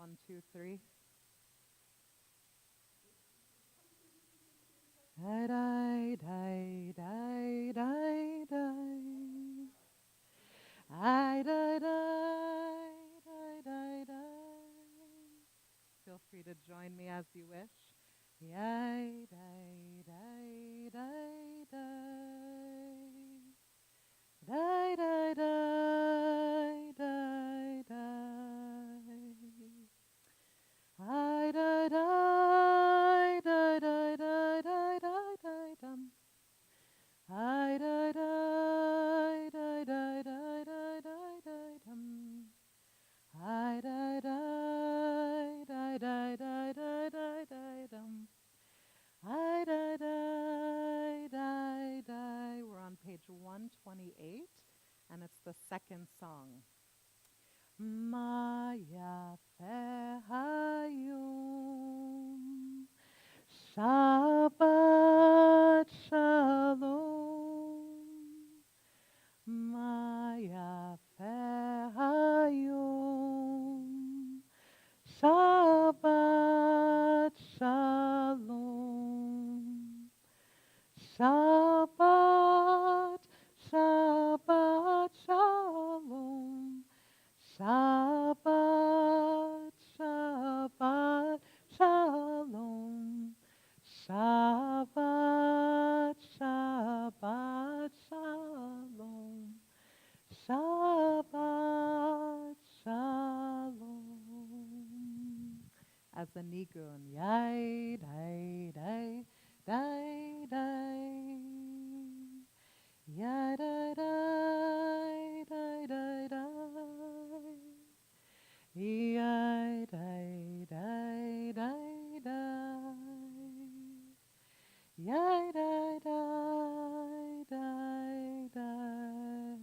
1, 2, 3. Die, die, die, die, die, die. I, die, die, die, die, die. Feel free to join me as you wish. Die, die, die, die, die. Die, die, die, die, die. I, die, die, die, die, die, die, die, die, dum. I, die, die, die, die, die, die, die, die, dum. I, die, die, die, die, die, die, die, die, dum. I, die, die, die, die. We're on page 128, and it's the second song. Ma yafe hayom, Shabbat Shalom. Ma yafe hayom, Shabbat Shalom. Shabbat, Shabbat Shalom. Shabbat, Shabbat Shalom. Shabbat, Shabbat Shalom. Shabbat Shalom. As a nigun, yai, dai, dai, dai, dai. Yai, dai, dai, dai, dai, dai. Yai, dai, dai, dai, dai. Yai, dai, dai, dai, dai.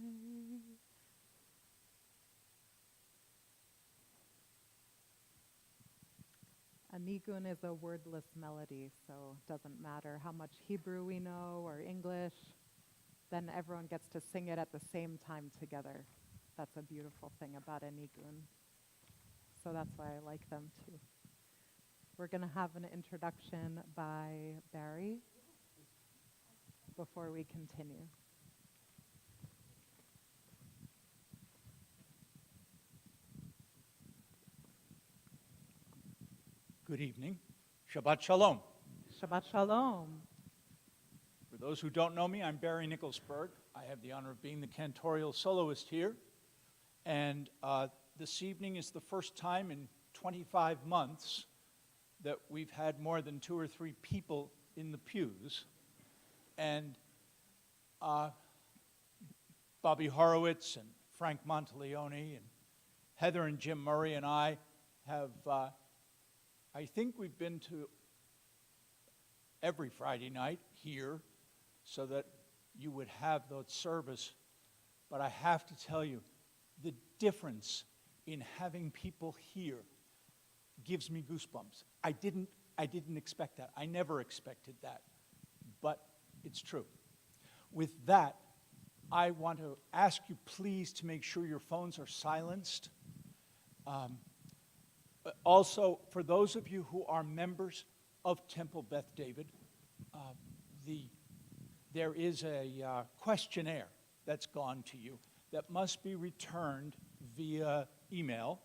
A nigun is a wordless melody, so it doesn't matter how much Hebrew we know or English, then everyone gets to sing it at the same time together. That's a beautiful thing about a nigun. So that's why I like them too. We're going to have an introduction by Barry before we continue. Good evening. Shabbat Shalom. Shabbat Shalom. For those who don't know me, I'm Barry Nicholsberg. I have the honor of being the cantorial soloist here. And this evening is the first time in 25 months that we've had more than 2 or 3 people in the pews. And Bobby Horowitz and Frank Monteleone and Heather and Jim Murray and I have, I think we've been to every Friday night here so that you would have that service. But I have to tell you, the difference in having people here gives me goosebumps. I didn't expect that. I never expected that. But it's true. With that, I want to ask you please to make sure your phones are silenced. Also, for those of you who are members of Temple Beth David, there is a questionnaire that's gone to you that must be returned via email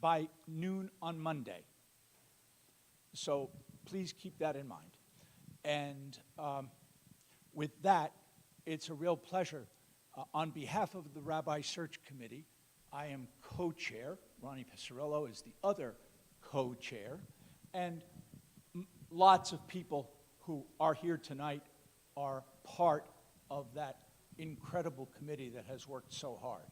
by noon on Monday. So please keep that in mind. And with that, it's a real pleasure. On behalf of the Rabbi Search Committee, I am co-chair. Ronnie Pisarello is the other co-chair. And lots of people who are here tonight are part of that incredible committee that has worked so hard.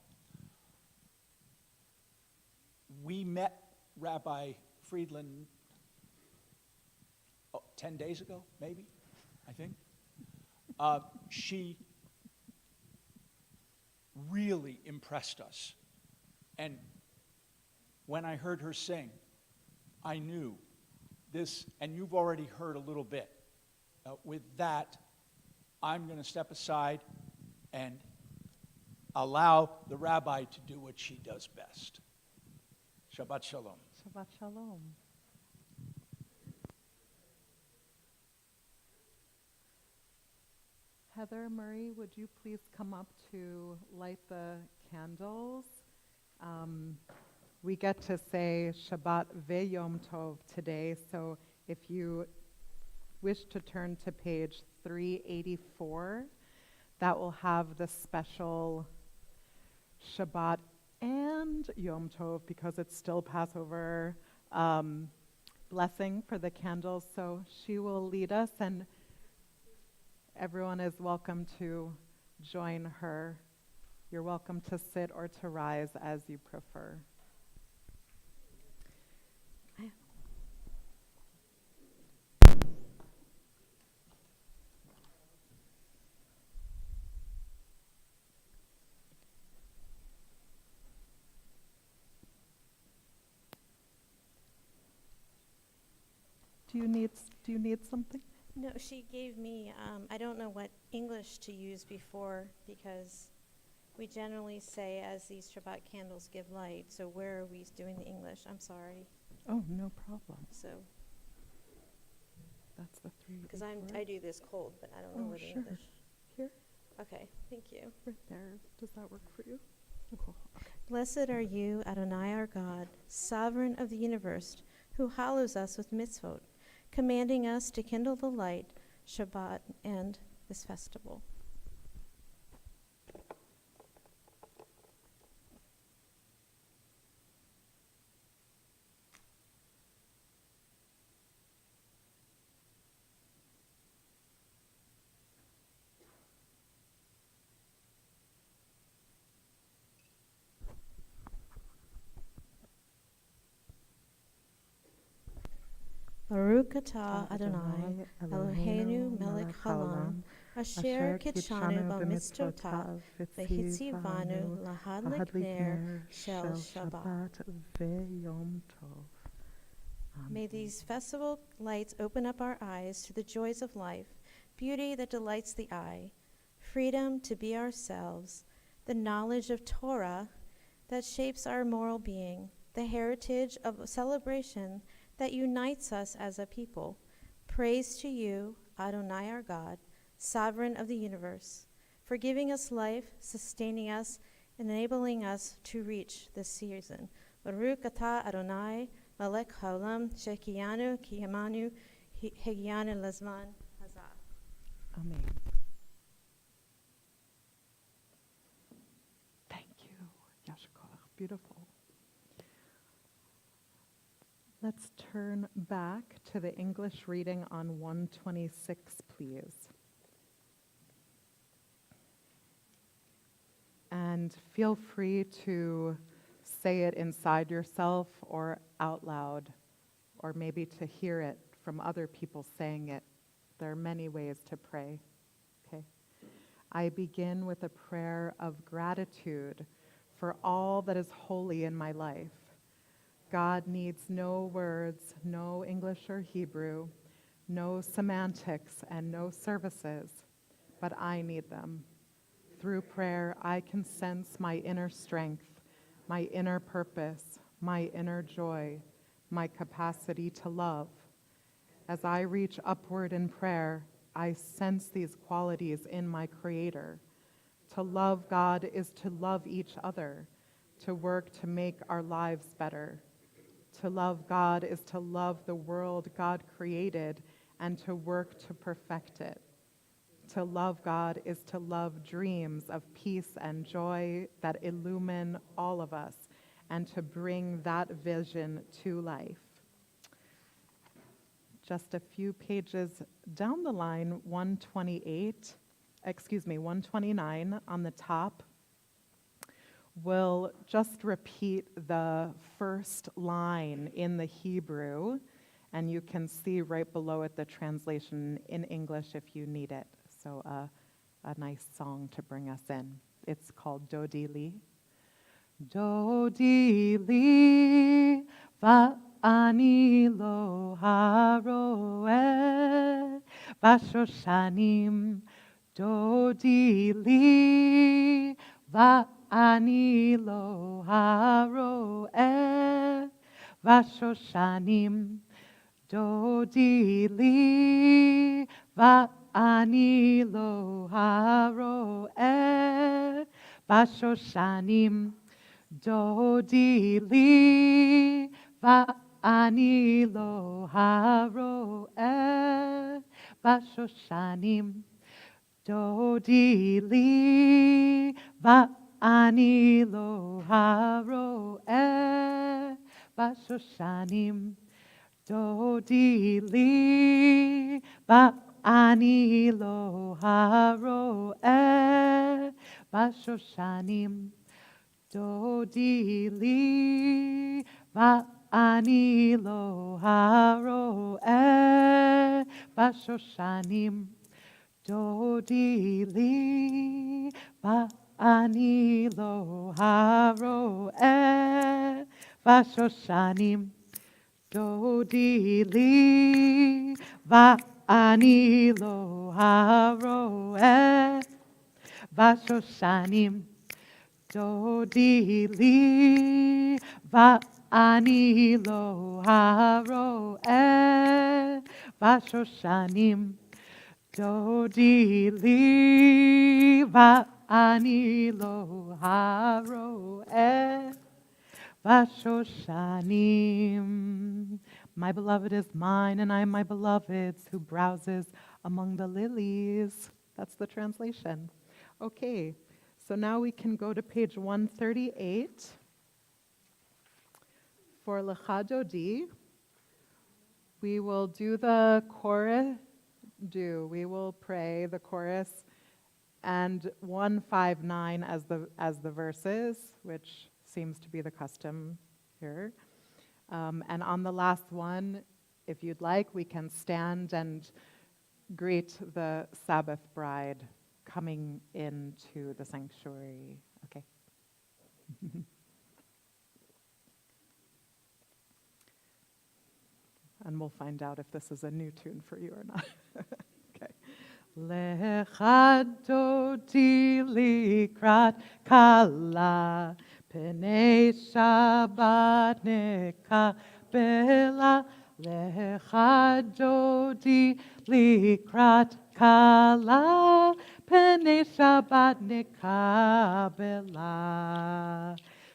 We met Rabbi Friedland 10 days ago, maybe, I think. She really impressed us. And when I heard her sing, I knew this, and you've already heard a little bit. With that, I'm going to step aside and allow the rabbi to do what she does best. Shabbat Shalom. Shabbat Shalom. Heather Murray, would you please come up to light the candles? We get to say Shabbat ve'yom tov today, so if you wish to turn to page 384, that will have the special Shabbat and Yom Tov, because it's still Passover, blessing for the candles. So she will lead us, and everyone is welcome to join her. You're welcome to sit or to rise as you prefer. Do you need something? No, she gave me, I don't know what English to use before, because we generally say as these Shabbat candles give light, so where are we doing the English? I'm sorry. Oh, no problem. So, That's the three. because I do this cold, but I don't know Oh, what sure. English. Here, Okay, thank you. right there. Does that work for you? Oh, cool. Okay. Blessed are you, Adonai our God, sovereign of the universe, who hallows us with mitzvot, commanding us to kindle the light, Shabbat, and this festival. Baruch atah Adonai, Eloheinu melech haolam, asher kitshanu b'mitzvotav, v'hitzivanu lahadlik ner shel Shabbat. ve'yom tov. May these festival lights open up our eyes to the joys of life, beauty that delights the eye, freedom to be ourselves, the knowledge of Torah that shapes our moral being, the heritage of celebration that unites us as a people. Praise to you, Adonai our God, sovereign of the universe, for giving us life, sustaining us, and enabling us to reach this season. Baruch atah Adonai, melech haolam, shekiyanu, kiyamanu, hegiyanu lezman hazah. Amen. Thank you. Yashkoach. Beautiful. Let's turn back to the English reading on 126, please. And feel free to say it inside yourself or out loud, or maybe to hear it from other people saying it. There are many ways to pray. Okay. I begin with a prayer of gratitude for all that is holy in my life. God needs no words, no English or Hebrew, no semantics, and no services, but I need them. Through prayer, I can sense my inner strength, my inner purpose, my inner joy, my capacity to love. As I reach upward in prayer, I sense these qualities in my Creator. To love God is to love each other, to work to make our lives better. To love God is to love the world God created and to work to perfect it. To love God is to love dreams of peace and joy that illumine all of us and to bring that vision to life. Just a few pages down the line, 129 on the top, we'll just repeat the first line in the Hebrew, and you can see right below it the translation in English if you need it. So a nice song to bring us in. It's called Dodi Li. Dodi Li va'ani lo haroeh b'shoshanim. Dodi Li va'ani lo haroeh Vashoshanim dodi li va'ani lo haro'eh. Vashoshanim dodi li va'ani lo haro'eh. Vashoshanim dodi li va'ani lo haro'eh. Vashoshanim dodi li va'ani lo haro'eh. Vashoshanim dodi li va'ani lo haro'eh. Vashoshanim dodi li va'ani lo haro'eh. Vashoshanim dodi li va'ani lo haro'eh. Vashoshanim dodi li va'ani lo haro'eh. Vashoshanim dodi li va'ani lo haro'eh. Vashoshanim. My beloved is mine, and I am my beloved's, who browses among the lilies. That's the translation. Okay, so now we can go to page 138 for Lecha Dodi. We will do the chorus. We will pray the chorus and 159 as the verses, which seems to be the custom here. And on the last one, if you'd like, we can stand and greet the Sabbath bride coming into the sanctuary. Okay. And we'll find out if this is a new tune for you or not. Okay. Lecha dodi likrat kala Pnei Shabbat nekabela. Lecha dodi likrat kala Pnei Shabbat nekabela.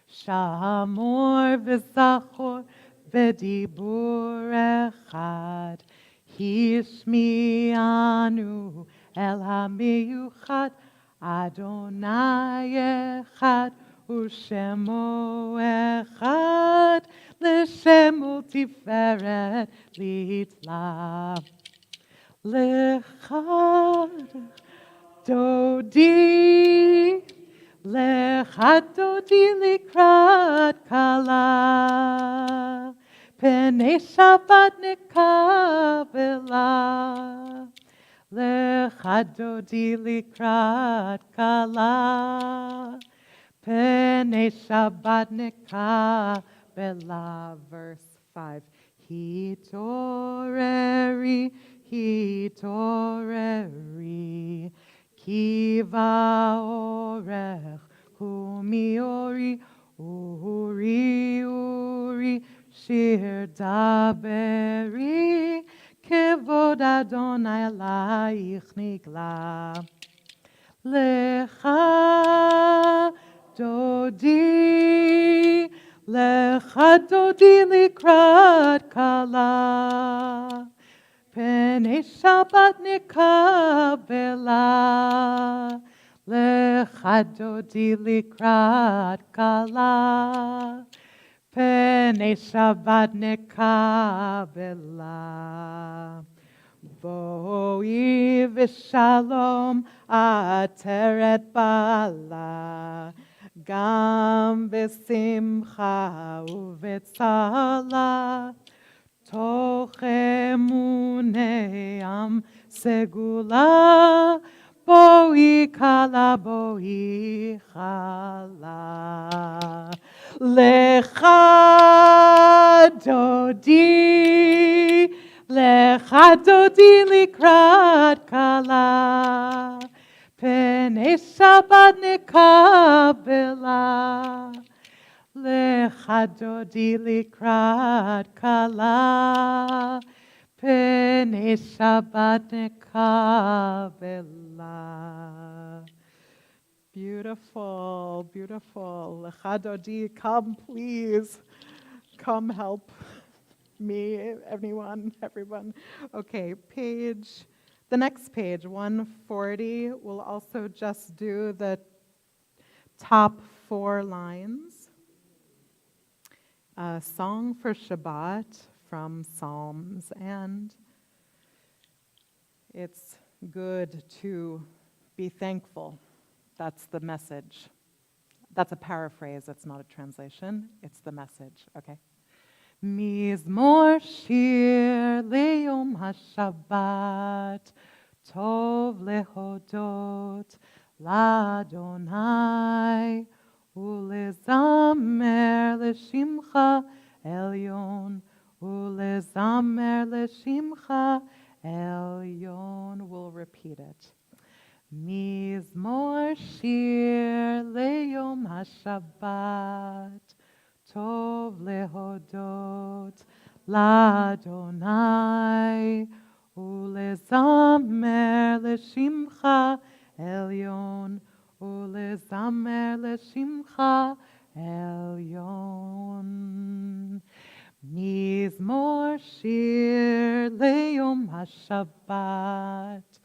Shamor v'zachor v'dibur echad Hishmi'anu el hamiyuchad Adonai echad U'shemo echad L'shemo tiferet litla. Lechad dodi Lecha dodi likrat kala Pnei Shabbat nekabela. Lecha dodi likrat kala Pnei Shabbat nekabela. Verse 5. Hitoreri, hitoreri, kiva orech, kumiori, uri, uri, shir daberi, kevod Adonai alaich nigla. Lecha dodi, lecha dodi likrat kala, Pnei Shabbat nekabela. Lecha dodi likrat kala, Pnei Shabbat nekabela. Vo'i v'shalom ateret bala, Gam v'simcha u'v'tzala, Toch emunei am segula, Bo'i kala, bo'i chala. Lecha dodi, lecha dodi likrat kala, Pnei Shabbat nekabela. Lecha dodi likrat kala, Pnei Shabbat nekabela. Beautiful, beautiful. Lecha dodi, come please. Come help me, anyone, everyone. Okay, the next page, 140, we'll also just do the top 4 lines. A song for Shabbat from Psalms, and it's good to be thankful. That's the message. That's a paraphrase, it's not a translation, it's the message, okay? Mizmor shir leyom hashabbat, tov lehodot l'Adonai, ulezamer l'shimcha elyon, ulezamer l'shimcha elyon. We'll repeat it. Mizmor shir leyom hashabbat, Tov lehodot l'Adonai, ulezamer l'shimcha elyon, ulezamer l'shimcha elyon. Mizmor shir leyom hashabbat,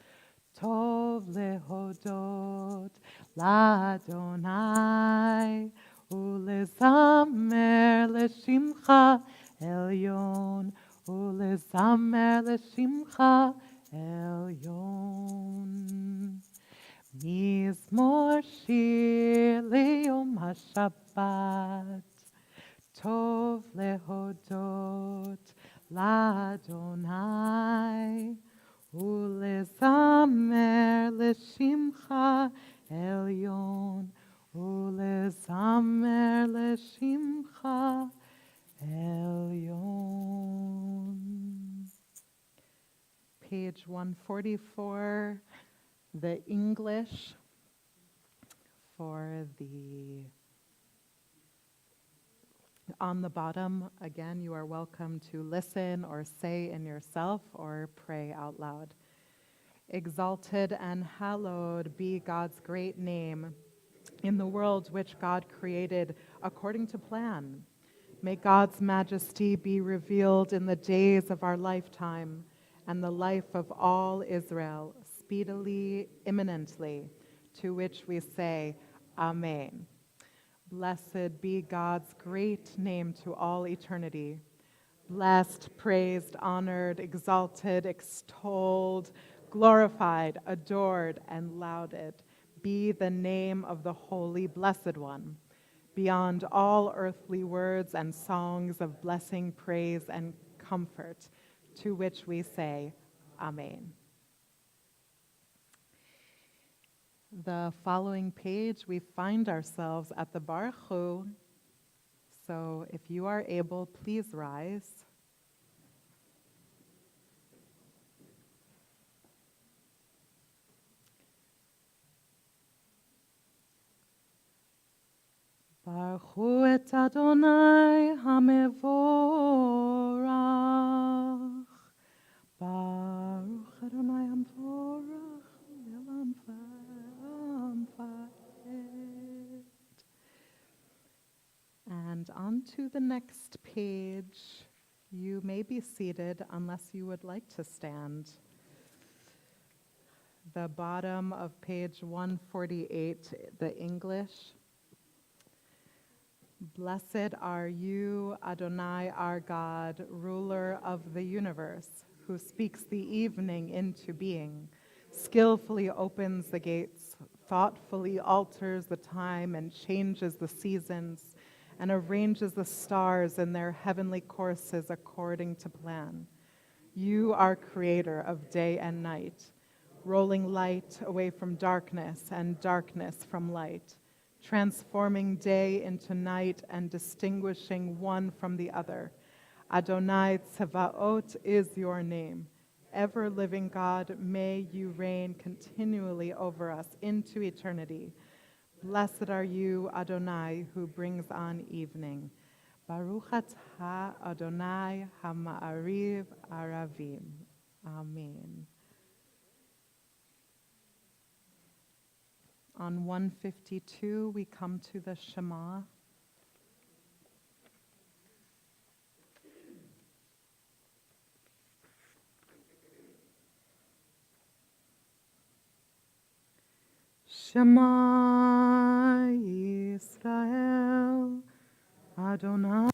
Tov lehodot l'Adonai, ulezamer l'shimcha elyon, ulezamer l'shimcha elyon. Mizmor shir leyom hashabbat, tov lehodot l'Adonai, ulezamer l'shimcha elyon, ulezamer l'shimcha elyon. Page 144, the English for the on the bottom. Again, you are welcome to listen or say in yourself or pray out loud. Exalted and hallowed be God's great name in the world which God created according to plan. May God's majesty be revealed in the days of our lifetime and the life of all Israel, speedily, imminently, to which we say, Amen. Blessed be God's great name to all eternity. Blessed, praised, honored, exalted, extolled, glorified, adored, and lauded be the name of the Holy Blessed One, beyond all earthly words and songs of blessing, praise, and comfort, to which we say, Amen. The following page, we find ourselves at the Baruch Hu. So if you are able, please rise. Baruch Hu et Adonai hamevorach. Baruch Adonai hamevorach le'olam va'ed. And on to the next page. You may be seated unless you would like to stand. The bottom of page 148, the English. Blessed are you, Adonai, our God, ruler of the universe, who speaks the evening into being, skillfully opens the gates, thoughtfully alters the time and changes the seasons, and arranges the stars in their heavenly courses according to plan. You are creator of day and night, rolling light away from darkness and darkness from light, transforming day into night and distinguishing one from the other. Adonai Tsevaot is your name. Ever-living God, may you reign continually over us into eternity. Blessed are you, Adonai, who brings on evening. Baruch atah Adonai hama'ariv aravim. Amen. On 152, we come to the Shema. Shema Yisrael, Adonai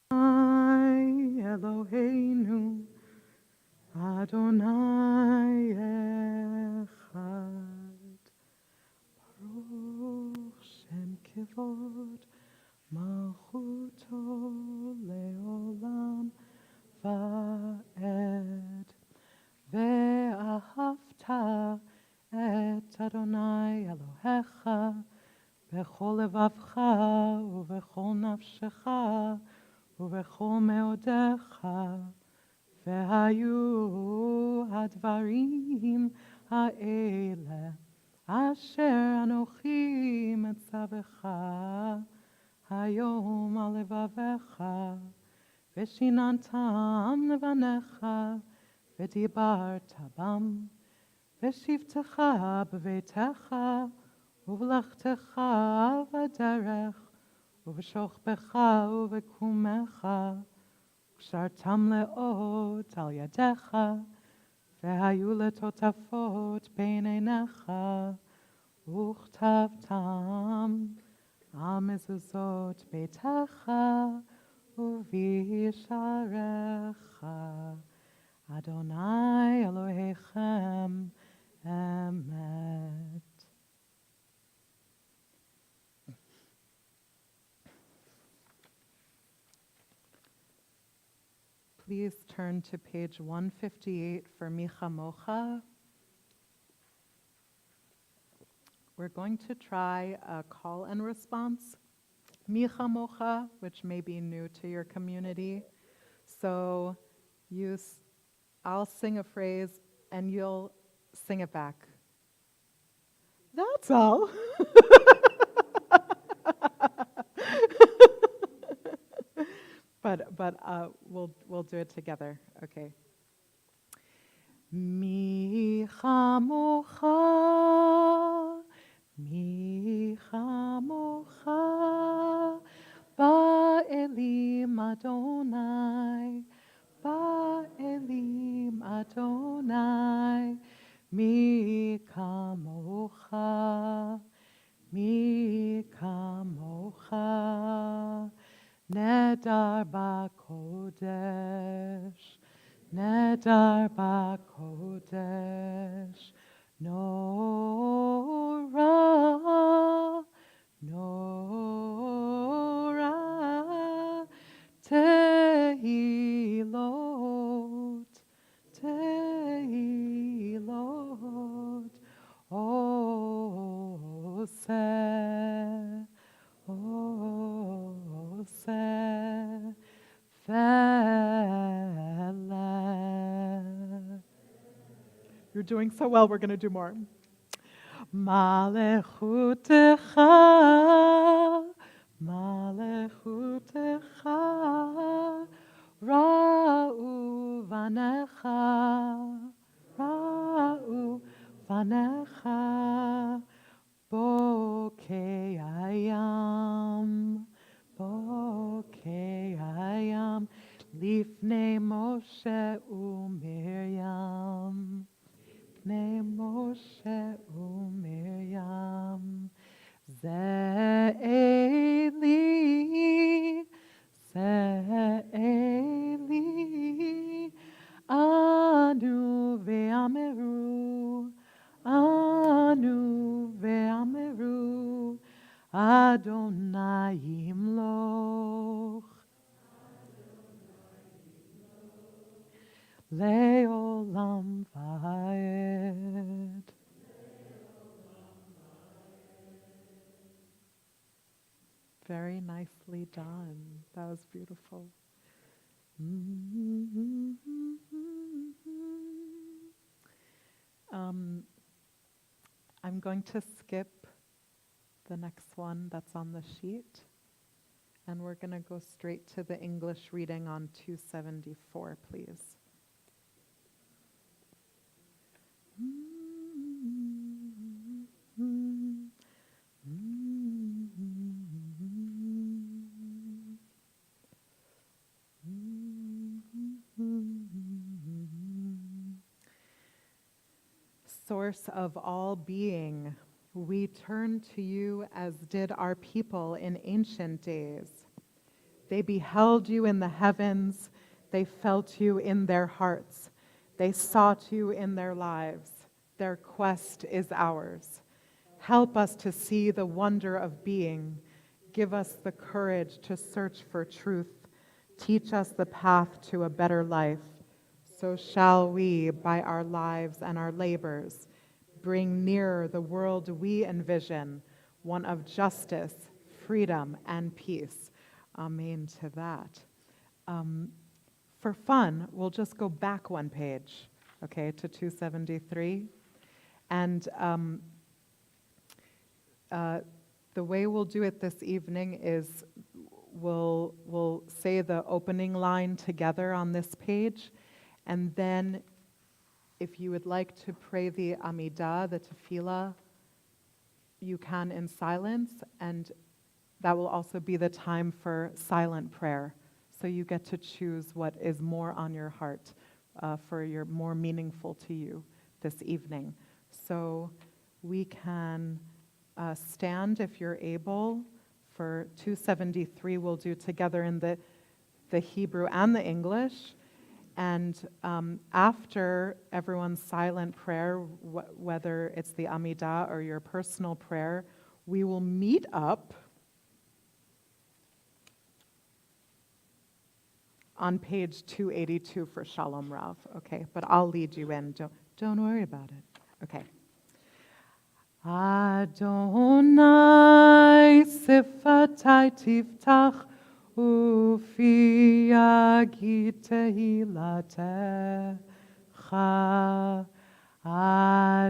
Eloheinu, Adonai Echad. Baruch Shem Kivod, Malchuto Leolam Va'ed. Ve'ahavta et Adonai Elohecha bechol levavcha uvechol nafshecha uvechol meodecha vehayu hadvarim ha'ele asher anochi metzavecha hayom al levavecha veshinantam levanecha v'dibarta bam v'shivtecha b'veitecha uv'lachtecha v'derech uv'shochbecha uv'kumecha kshartam le'ot al yadecha v'hayu letotafot bein einecha uchtavtam al mezuzot beitecha uv'yisharecha Adonai Elohechem Emet. Please turn to page 158 for Micha Mocha. We're going to try a call and response. Micha Mocha, which may be new to your community. So I'll sing a phrase and you'll sing it back. That's all. but we'll do it together. Okay. Micha mocha, micha mocha, ba'elim Adonai. Ba'elim Adonai, mi kamocha, nedar ba'kodesh, nora, tehilot, oseh, feleh. You're doing so well, we're going to do more. Malechutecha, ra'u vanecha, bokei ayam, lifnei Moshe u'Miriam. Lifnei Moshe u'Miriam, Ze'eli, anu ve'ameru, Adonai yimloch, le'olam va'ed. Very nicely done. That was beautiful. I'm going to skip the next one that's on the sheet. And we're going to go straight to the English reading on 274, please. Source of all being, we turn to you as did our people in ancient days. They beheld you in the heavens, they felt you in their hearts, they sought you in their lives. Their quest is ours. Help us to see the wonder of being. Give us the courage to search for truth. Teach us the path to a better life. So shall we, by our lives and our labors, bring nearer the world we envision, one of justice, freedom, and peace. Amen to that. For fun, we'll just go back one page, okay, to 273. And the way we'll do it this evening is we'll say the opening line together on this page, and then if you would like to pray the Amidah, the Tefillah, you can in silence, and that will also be the time for silent prayer. So you get to choose what is more on your heart, for your more meaningful to you this evening. So we can stand if you're able. For 273, we'll do together in the Hebrew and the English. And after everyone's silent prayer, whether it's the Amidah or your personal prayer, we will meet up on page 282 for Shalom Rav, okay? But I'll lead you in, don't worry about it, okay. Adonai sifatai tiftach ufi yagid tehilatecha.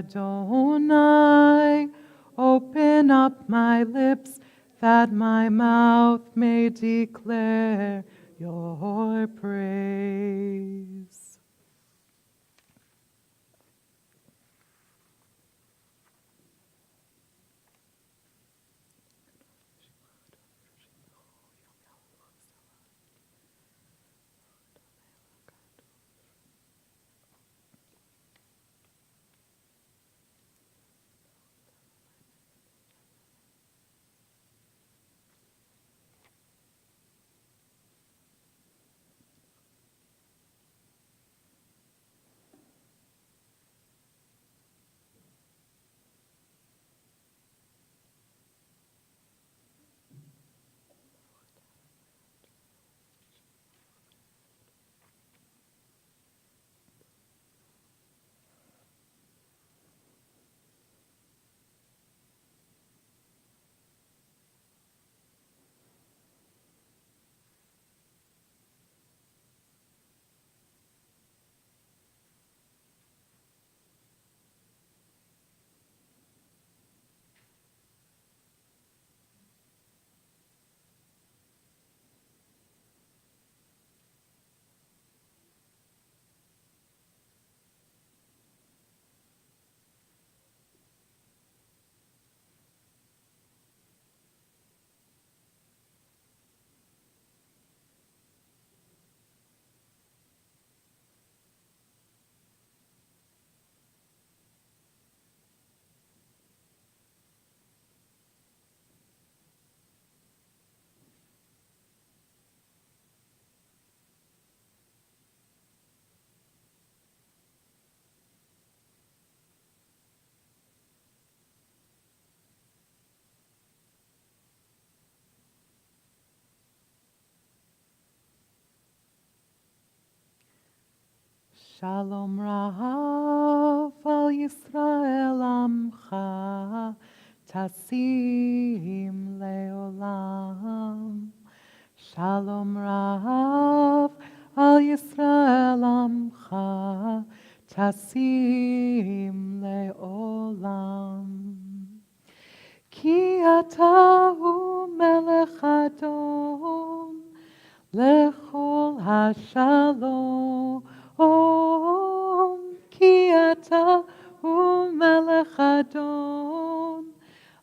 Adonai, open up my lips that my mouth may declare your praise. Shalom Rav al Yisrael Amcha Tasim Leolam. Shalom Rav al Yisrael Amcha Tasim Leolam. Ki כי אתה הוא מלך אדון לכל השלום. כי אתה הוא מלך אדון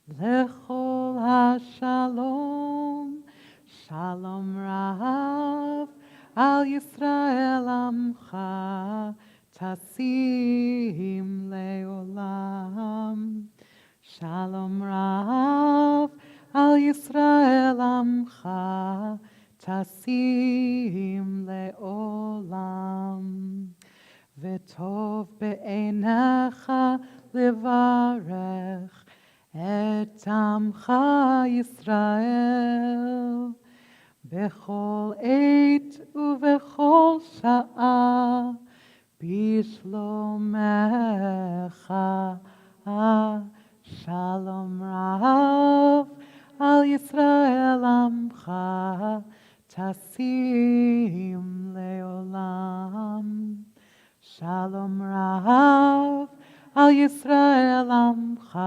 לכל השלום. שלום רב על ישראל עמך תשים לעולם. שלום רב על ישראל עמך תשים לעולם. וטוב בעיניך לברך את עמך ישראל בכל עת ובכל שעה בשלומך. שלום רב על ישראל עמך תשים לעולם. שלום רב על ישראל עמך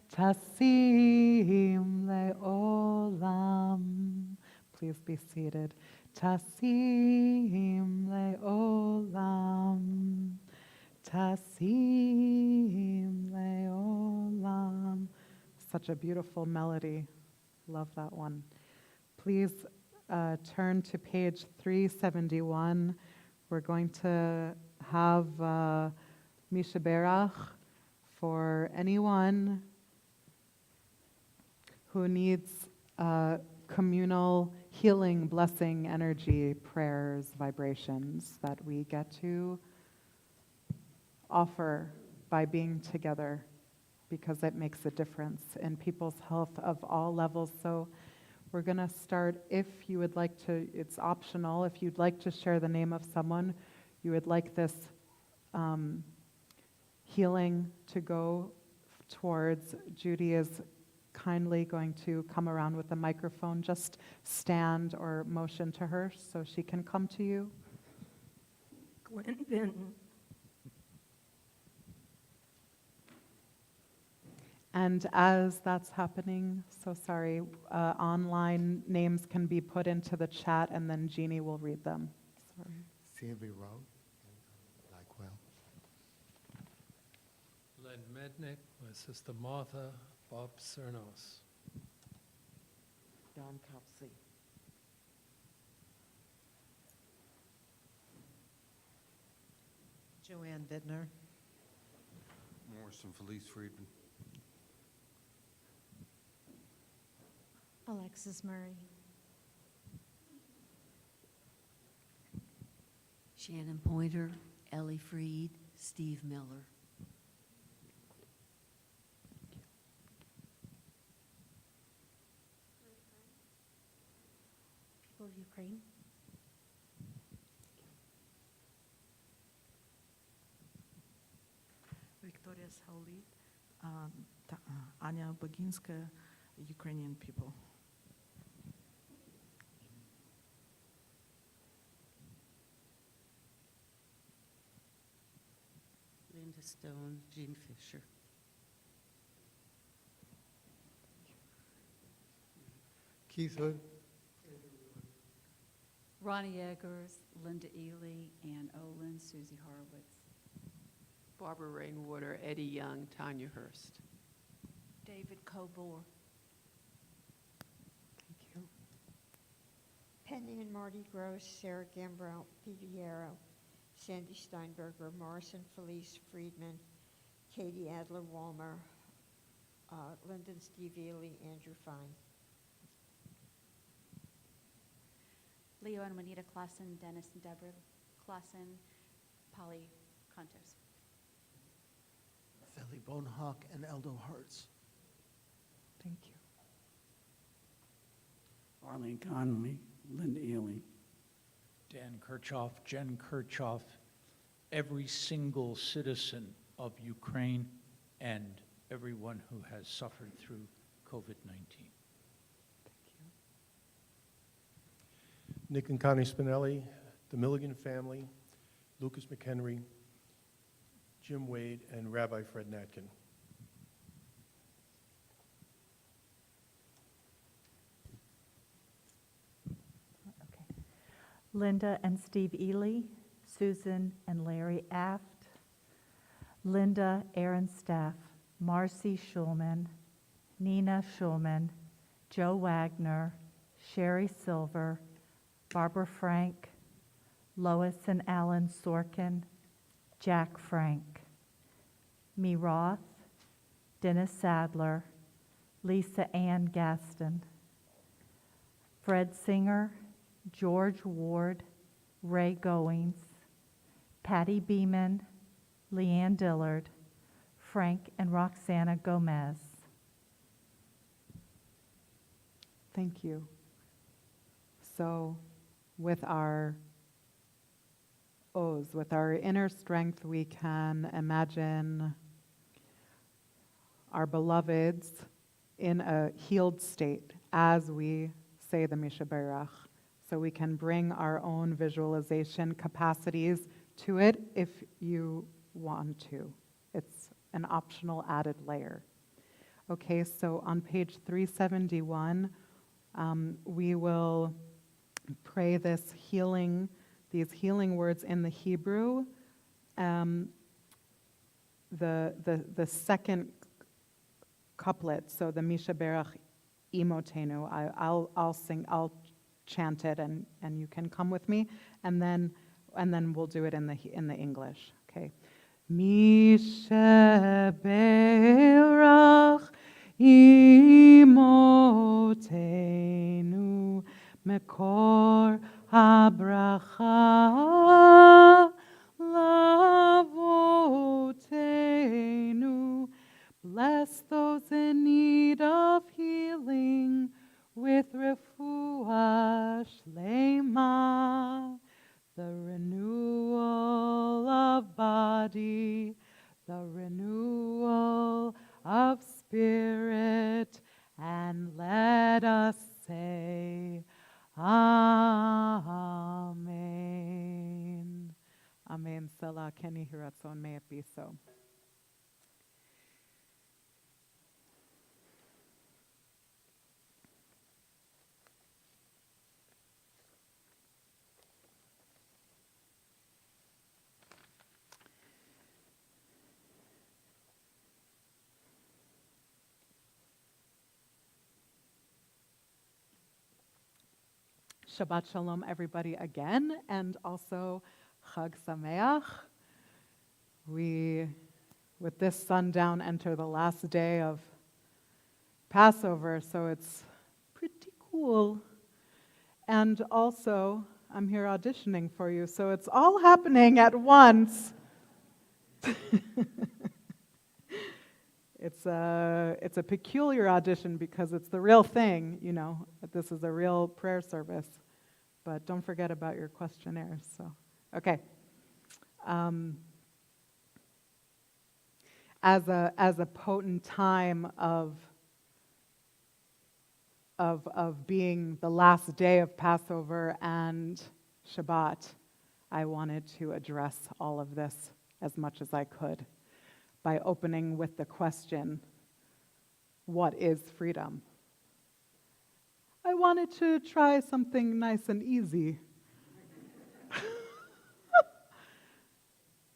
תשים לעולם. Please be seated. תשים לעולם. תשים לעולם. Such a beautiful melody. Love that one. Please turn to page 371. We're going to have Misha Berach for anyone who needs communal healing, blessing, energy, prayers, vibrations that we get to offer by being together, because it makes a difference in people's health of all levels. So we're going to start. If you would like to, it's optional, if you'd like to share the name of someone you would like this healing to go towards, Judy is kindly going to come around with the microphone. Just stand or motion to her so she can come to you. Gwen Benton. And as that's happening, so sorry, online names can be put into the chat and then Jeannie will read them. Sorry. Sylvie Rowe and Blackwell. Len Mednick, my sister Martha, Bob Cernos. Don Copsey. Joanne Bittner. Morrison Felice Friedman. Alexis Murray. Shannon Pointer, Ellie Freed, Steve Miller. People of Ukraine. Victoria Sauli, Anya Baginska, Ukrainian people. Linda Stone, Jean Fisher. Keith Hood. Ronnie Eggers, Linda Ely, Ann Olin, Susie Horowitz. Barbara Rainwater, Eddie Young, Tanya Hurst. David Cobor. Thank you. Penny and Marty Gross, Sarah Gambrell, Piviero, Sandy Steinberger, Morrison Felice Friedman, Katie Adler Walmer, Lyndon Steve Ely, Andrew Fine. Leo and Juanita Klassen, Dennis and Deborah Klassen, Polly Contos. Feli Bonhawk and Eldo Hertz. Thank you. Arlene Connolly, Linda Ely. Dan Kirchhoff, Jen Kirchhoff, every single citizen of Ukraine and everyone who has suffered through COVID-19. Nick and Connie Spinelli, the Milligan family, Lucas McHenry, Jim Wade, and Rabbi Fred Natkin. Linda and Steve Ely, Susan and Larry Aft, Linda Aaron Staff, Marcy Schulman, Nina Schulman, Joe Wagner, Sherry Silver, Barbara Frank, Lois and Alan Sorkin, Jack Frank, Me Roth, Dennis Sadler, Lisa Ann Gaston, Fred Singer, George Ward, Ray Goings, Patty Beeman, Leanne Dillard, Frank and Roxana Gomez. Thank you. So with our O's, with our inner strength, we can imagine our beloveds in a healed state as we say the Mishaberach. So we can bring our own visualization capacities to it if you want to. It's an optional added layer. Okay, so on page 371, we will pray these healing words in the Hebrew. The second couplet, so the Mishaberach Imotenu, I'll chant it, and you can come with me, and then we'll do it in the English. Okay, Mishaberach Imotenu Mekor habracha lavotenu. Bless those in need of healing with refuah shlema, the renewal of body, the renewal of spirit, and let us say, Amen. Amen. Selah, Keni Hiratzon, may it be so. Shabbat Shalom, everybody, again, and also Chag Sameach. We, with this sundown, enter the last day of Passover, so it's pretty cool. And also, I'm here auditioning for you, so it's all happening at once. It's a peculiar audition because it's the real thing, you know. This is a real prayer service. But don't forget about your questionnaires. So, okay. As a potent time of being the last day of Passover and Shabbat, I wanted to address all of this as much as I could by opening with the question, what is freedom? I wanted to try something nice and easy.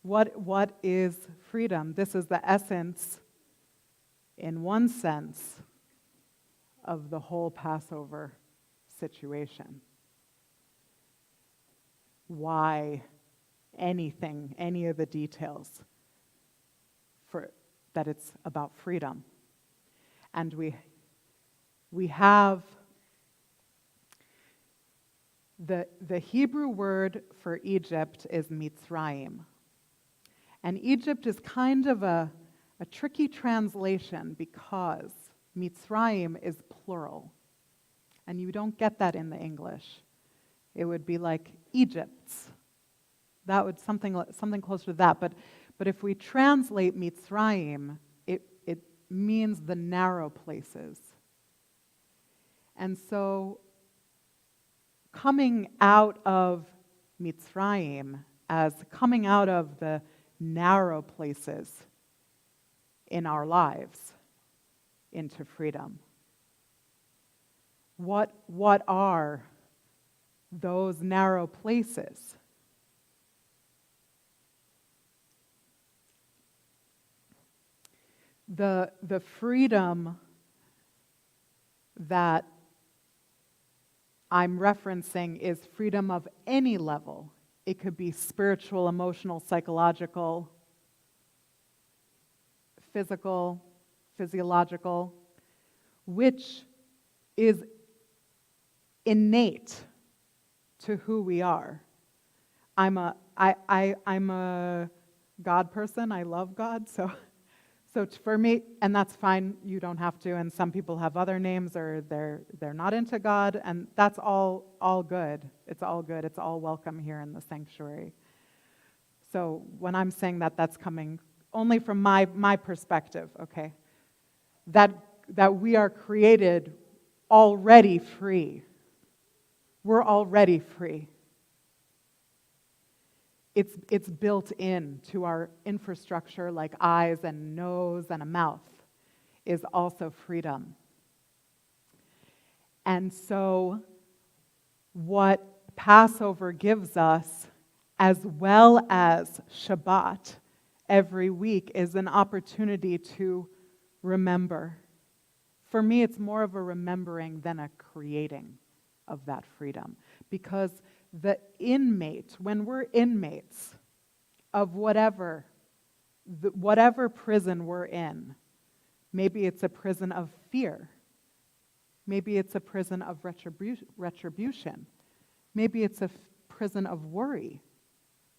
What is freedom? This is the essence, in one sense, of the whole Passover situation. Why anything, any of the details, for that it's about freedom. And we have the Hebrew word for Egypt is Mitzrayim. And Egypt is kind of a tricky translation because Mitzrayim is plural. And you don't get that in the English. It would be like Egypt's. That would something close to that. But if we translate Mitzrayim, it means the narrow places. And so coming out of Mitzrayim as coming out of the narrow places in our lives into freedom. What are those narrow places. The freedom that I'm referencing is freedom of any level. It could be spiritual, emotional, psychological, physical, physiological, which is innate to who we are. I'm a God person. I love God, so for me, and that's fine. You don't have to. And some people have other names, or they're not into God, and that's all good. It's all good. It's all welcome here in the sanctuary. So when I'm saying that, that's coming only from my perspective. Okay, that we are created already free. We're already free. It's built in to our infrastructure, like eyes and nose and a mouth, is also freedom. And so what Passover gives us, as well as Shabbat every week, is an opportunity to remember. For me, it's more of a remembering than a creating of that freedom, because the inmate, when we're inmates of whatever prison we're in, maybe it's a prison of fear, maybe it's a prison of retribution, maybe it's a prison of worry.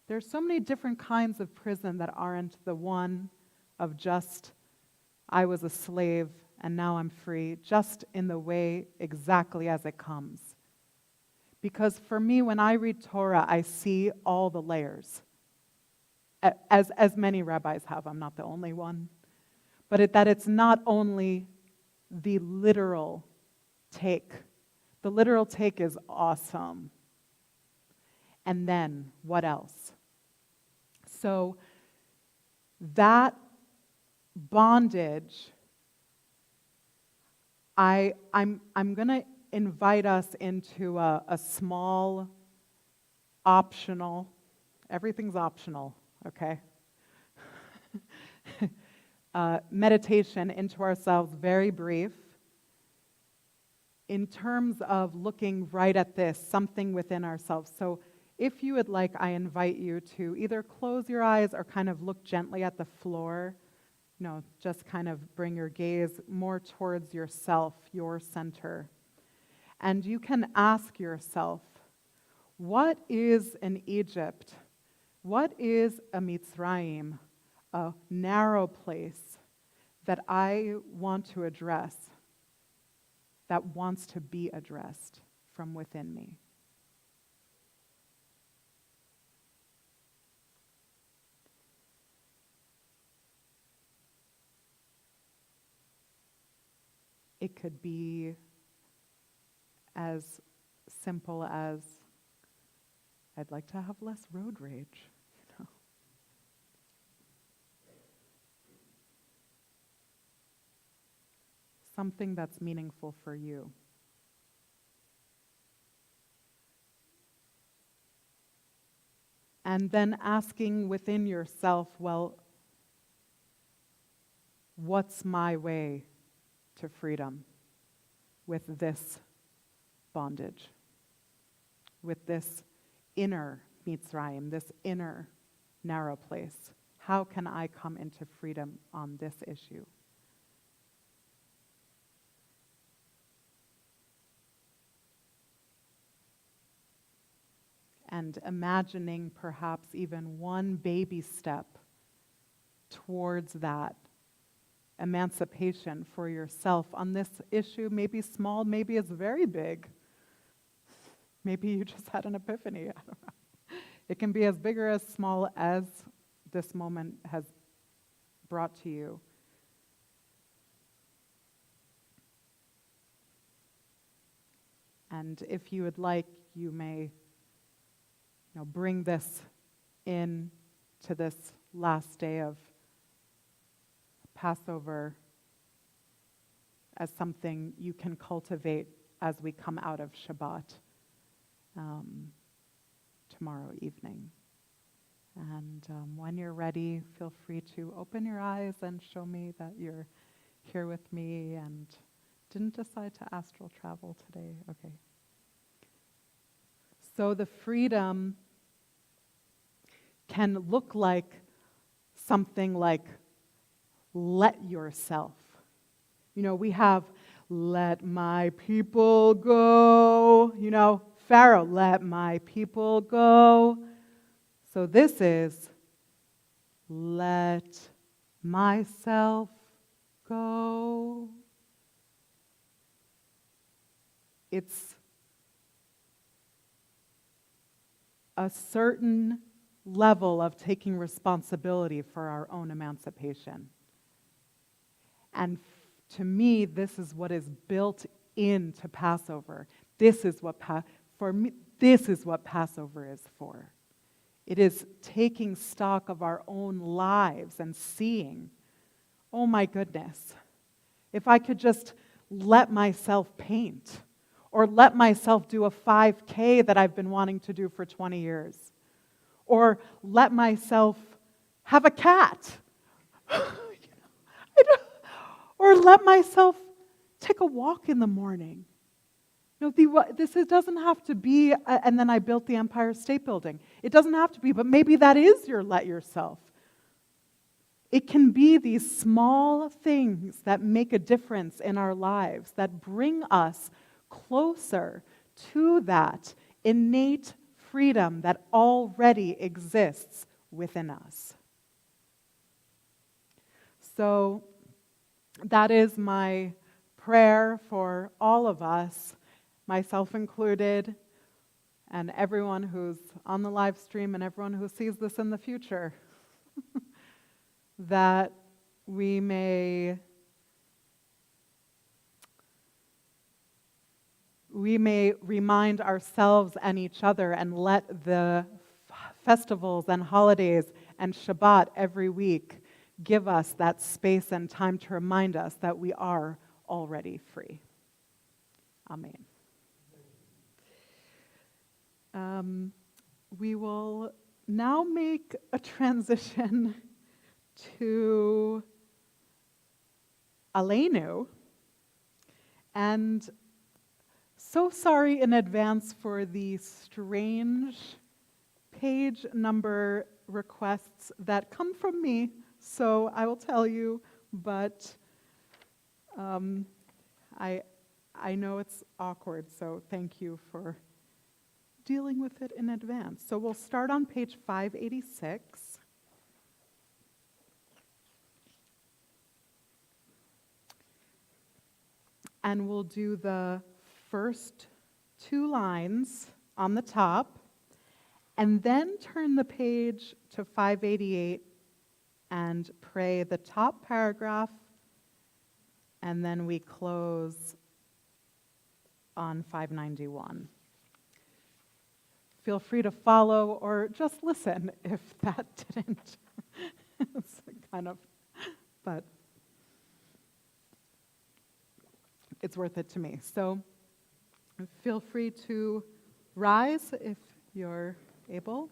There's so many different kinds of prison that aren't the one of just, I was a slave and now I'm free, just in the way exactly as it comes. Because for me, when I read Torah, I see all the layers, as many rabbis have. I'm not the only one. But that it's not only the literal take. The literal take is awesome. And then, what else? So, that bondage, I'm going to invite us into a small, optional, everything's optional, okay? Meditation into ourselves, very brief, in terms of looking right at this, something within ourselves. So if you would like, I invite you to either close your eyes or kind of look gently at the floor. No, just kind of bring your gaze more towards yourself, your center. And you can ask yourself, what is an Egypt? What is a Mitzrayim, a narrow place that I want to address, that wants to be addressed from within me? It could be as simple as, I'd like to have less road rage, Something that's meaningful for you. And then asking within yourself, well, what's my way to freedom with this bondage, with this inner Mitzrayim, this inner narrow place? How can I come into freedom on this issue? And imagining perhaps even one baby step towards that emancipation for yourself on this issue, maybe small, maybe it's very big. Maybe you just had an epiphany, I don't know. It can be as big or as small as this moment has brought to you. And if you would like, you may bring this in to this last day of Passover as something you can cultivate as we come out of Shabbat. tomorrow evening. And when you're ready, feel free to open your eyes and show me that you're here with me and didn't decide to astral travel today. Okay. So the freedom can look like something like let yourself. You know, we have let my people go. You know, Pharaoh, let my people go. So this is let myself go. It's a certain level of taking responsibility for our own emancipation. And to me, this is what is built into Passover. This is what Passover is for. It is taking stock of our own lives and seeing, oh my goodness, if I could just let myself paint or let myself do a 5K that I've been wanting to do for 20 years, or let myself have a cat, or let myself take a walk in the morning. No, doesn't have to be, and then I built the Empire State Building. It doesn't have to be, but maybe that is your let yourself. It can be these small things that make a difference in our lives, that bring us closer to that innate freedom that already exists within us. So that is my prayer for all of us, myself included, and everyone who's on the live stream and everyone who sees this in the future, that we may remind ourselves and each other and let the festivals and holidays and Shabbat every week give us that space and time to remind us that we are already free. Amen. We will now make a transition to Aleinu. And so sorry in advance for the strange page number requests that come from me. So I will tell you, but I know it's awkward, so thank you for dealing with it in advance. So we'll start on page 586. And we'll do the first 2 lines on the top, and then turn the page to 588 and pray the top paragraph, and then we close on 591. Feel free to follow or just listen if that didn't. It's kind of, but it's worth it to me. So feel free to rise if you're able.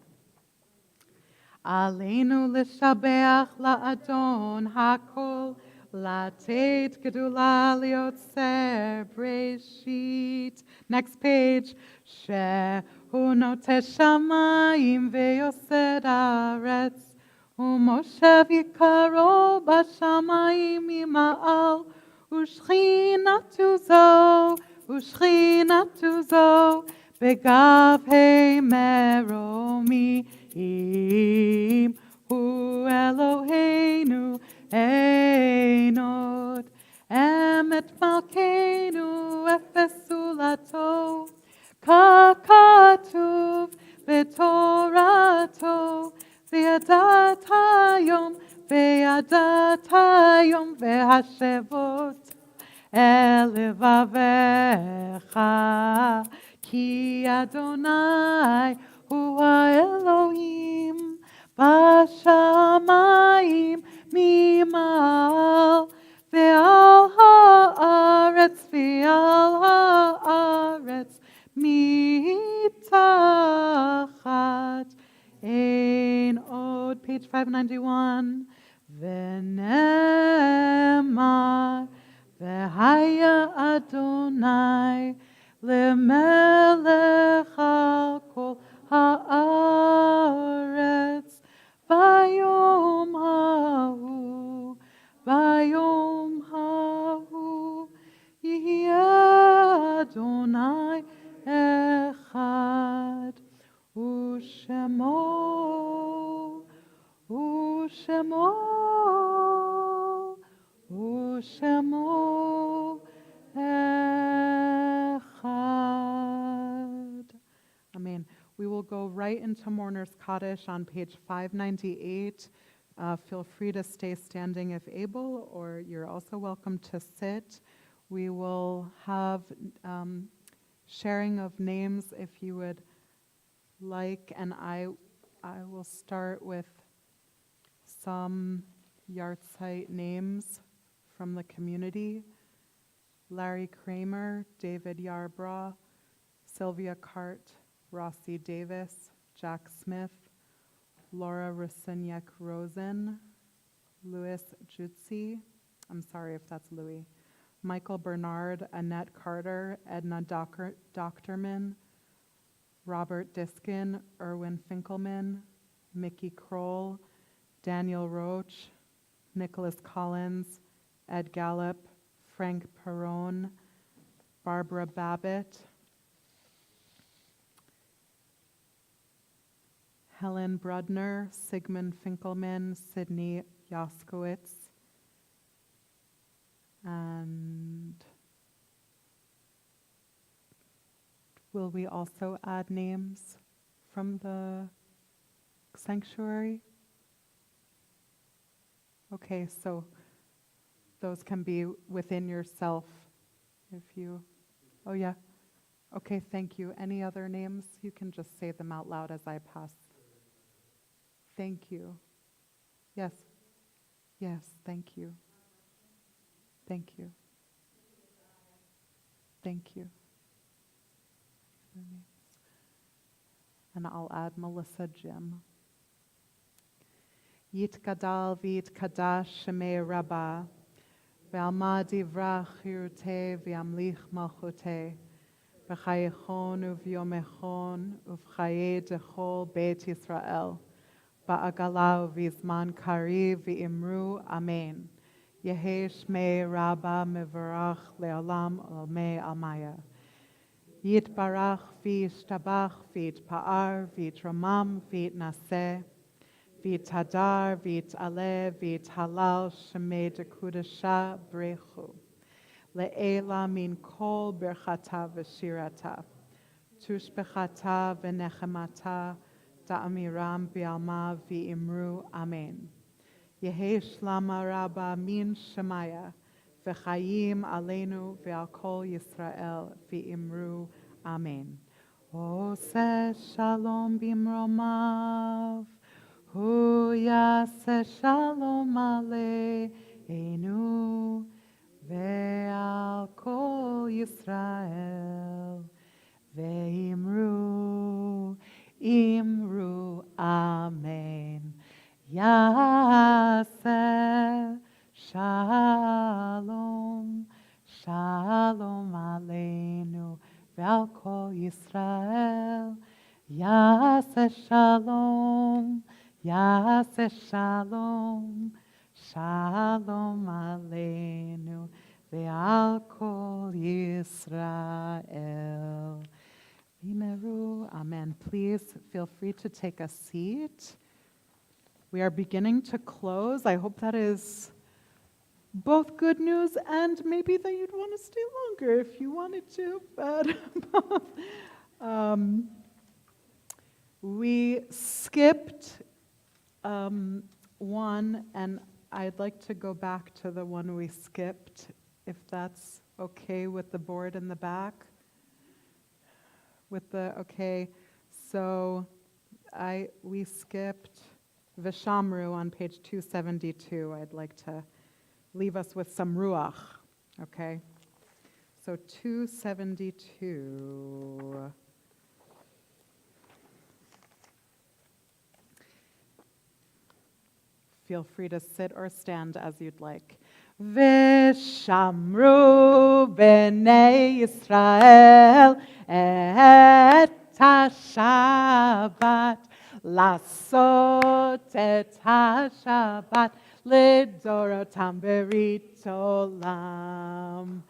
Aleinu l'shabeach la'adon hakol, לתת גדולה ליוצר בראשית. Next page. שהוא נוטה שמיים ויוסד הארץ, ומושב יקרו בשמיים ממעל, ושכינתו זו בגבי מרומים. הוא אלוהינו אין עוד, אמת מלכנו אפס זולתו, ככתוב בתורתו, וידעת היום והשבות אל לבביך, כי אדוני הוא האלוהים בשמיים ממעל, ועל הארץ מתחת. Amen. Od, page 591. V'nemar v'haya Adonai lemelech al kol haaretz vayom hahu yihyeh Adonai echad u'shemo echad. Amen. We will go right into Mourner's Kaddish on page 598. Feel free to stay standing if able, or you're also welcome to sit. We will have sharing of names if you would like, and I will start with some yahrzeit names from the community. Larry Kramer, David Yarbrough, Sylvia Cart, Rossi Davis, Jack Smith, Laura Rosyniak Rosen, Louis Jutsi, I'm sorry if that's Louis, Michael Bernard, Annette Carter, Edna Doctorman, Robert Diskin, Erwin Finkelman, Mickey Kroll, Daniel Roach, Nicholas Collins, Ed Gallup, Frank Perrone, Barbara Babbitt, Helen Brudner, Sigmund Finkelman, Sidney Yoskowitz, and will we also add names from the sanctuary? Okay, so those can be within yourself if you, oh yeah. Okay, thank you. Any other names? You can just say them out loud as I pass. Thank you. Yes. Yes, thank you. Thank you. Thank you. And I'll add Melissa Jim. Yitgadal v'yitkadash shemei Rabbah, ve'alma divrach chirutei v'yamlich malchutei, v'chayechon u'v'yomechon u'v'chayei dechol Beit Yisrael, ba'agala u'v'zman kariv v'imru Amen. Yehei shmei Rabbah mevarach le'olam olmei almaya. Yitbarach v'yishtabach v'yitpa'ar v'yitramam v'yitnaseh v'yitadar v'yitaleh v'yithalal shemei dekudasha brechu le'ela min kol berchata v'shirata tushbechata v'nechemata da'amiram b'alma v'imru Amen. Yehei shlama rabba min shemaya v'chayim aleinu v'al kol Yisrael v'imru Amen. Oseh shalom bimromav, hu yaseh shalom aleinu ve'al kol Yisrael ve'imru Amen. Yaseh shalom, shalom aleinu ve'al kol Yisrael. Yaseh shalom, shalom aleinu ve'al kol Yisrael. V'meru, amen. Please feel free to take a seat. We are beginning to close. I hope that is both good news and maybe that you'd want to stay longer if you wanted to, but we skipped one, and I'd like to go back to the one we skipped, if that's okay with the board in the back. Okay, so we skipped Vishamru on page 272. I'd like to leave us with some ruach, okay? So 272. Feel free to sit or stand as you'd like. Vishamru b'nei Yisrael et ha-Shabbat lasot et ha-Shabbat lidorotam berit olam.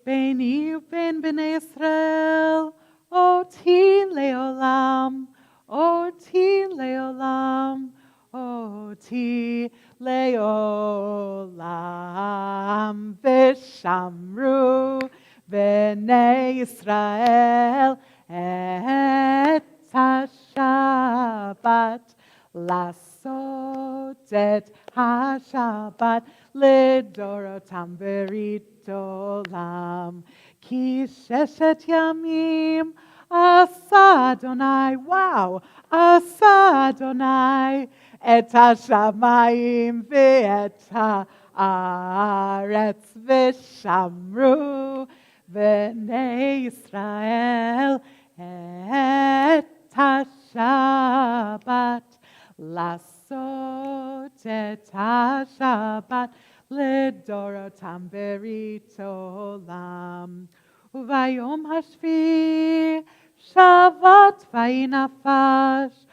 Beni uben b'nei Yisrael oti leolam, oti leolam, oti leolam. Vishamru b'nei Yisrael et ha-Shabbat lasot et ha-Shabbat lidorotam berit olam. Ki sheshet yamim asa Adonai, wow, asa Adonai et hashamayim ve'et haaretz v'shamru b'nei Yisrael et ha-Shabbat lasot et ha-Shabbat lidorotam berit olam. Uvayom hashvi shavat vayinafash,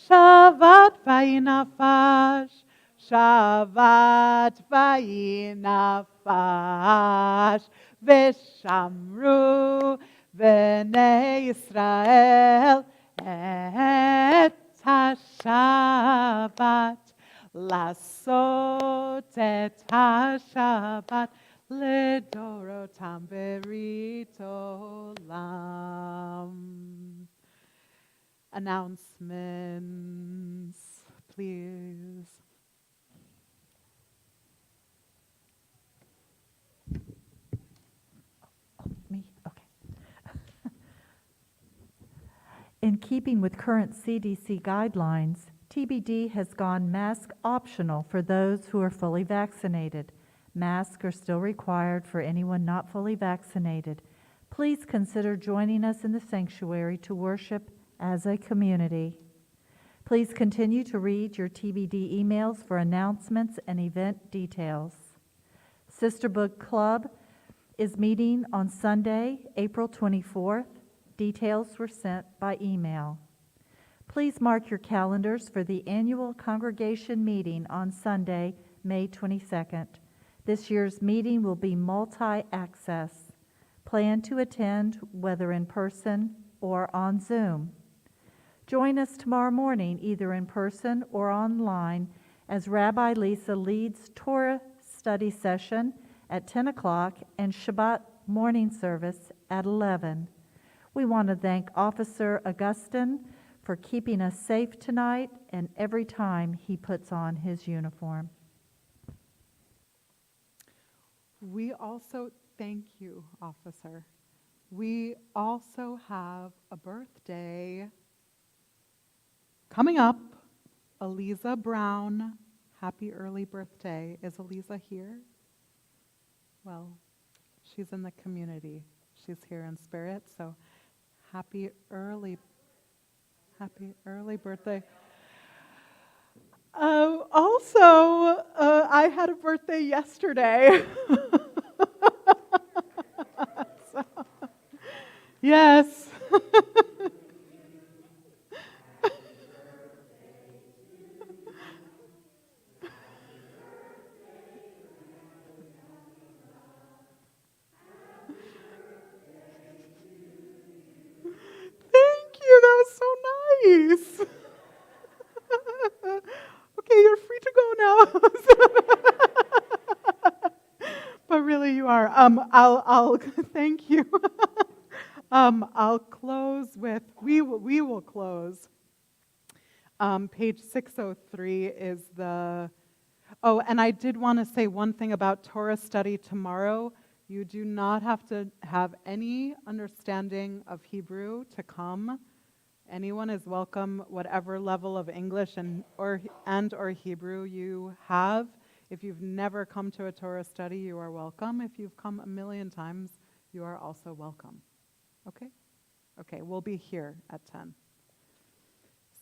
shavat vayinafash, shavat vayinafash, v'shamru b'nei Yisrael et ha-Shabbat lasot et ha-Shabbat lidorotam berit olam. Announcements, please. Me? Okay. In keeping with current CDC guidelines, TBD has gone mask optional for those who are fully vaccinated. Masks are still required for anyone not fully vaccinated. Please consider joining us in the sanctuary to worship as a community. Please continue to read your TBD emails for announcements and event details. Sister Book Club is meeting on Sunday, April 24th. Details were sent by email. Please mark your calendars for the annual congregation meeting on Sunday, May 22nd. This year's meeting will be multi-access. Plan to attend whether in person or on Zoom. Join us tomorrow morning, either in person or online, as Rabbi Lisa leads Torah study session at 10 o'clock and Shabbat morning service at 11. We want to thank Officer Augustine for keeping us safe tonight and every time he puts on his uniform. We also thank you, Officer. We also have a birthday coming up. Eliza Brown. Happy early birthday. Is Eliza here? Well, she's in the community. She's here in spirit, so happy early birthday. Also, I had a birthday yesterday. So, yes. Thank you, that was so nice. Okay, you're free to go now. But really, you are. I'll thank you. I'll close with, we will close. Page 603 is the, oh, and I did want to say one thing about Torah study tomorrow. You do not have to have any understanding of Hebrew to come. Anyone is welcome, whatever level of English and or Hebrew you have. If you've never come to a Torah study, you are welcome. If you've come a million times, you are also welcome. Okay? Okay, we'll be here at 10.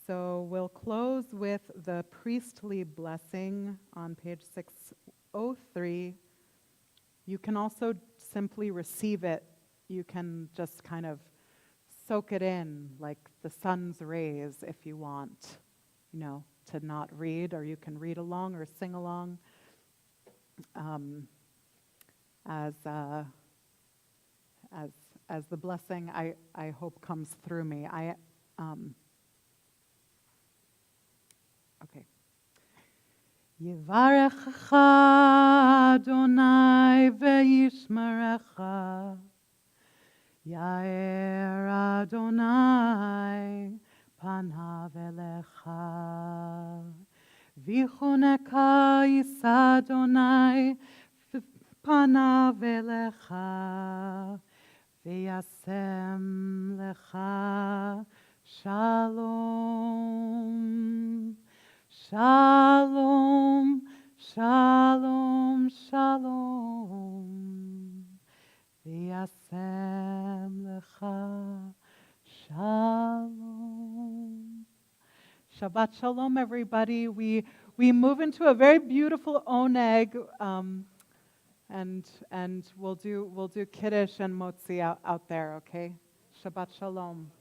So we'll close with the priestly blessing on page 603. You can also simply receive it. You can just kind of soak it in like the sun's rays if you want, to not read, or you can read along or sing along as the blessing I hope comes through me. Okay. Yivarecha Adonai ve'yishmerecha, Yair Adonai panav elecha, Vichuneka is Adonai panav elecha, Ve'yasem lecha shalom. Shalom, shalom, shalom. V'yasem lecha shalom. Shabbat shalom, everybody. We move into a very beautiful oneg, and we'll do kiddush and motzi out there. Okay. Shabbat shalom.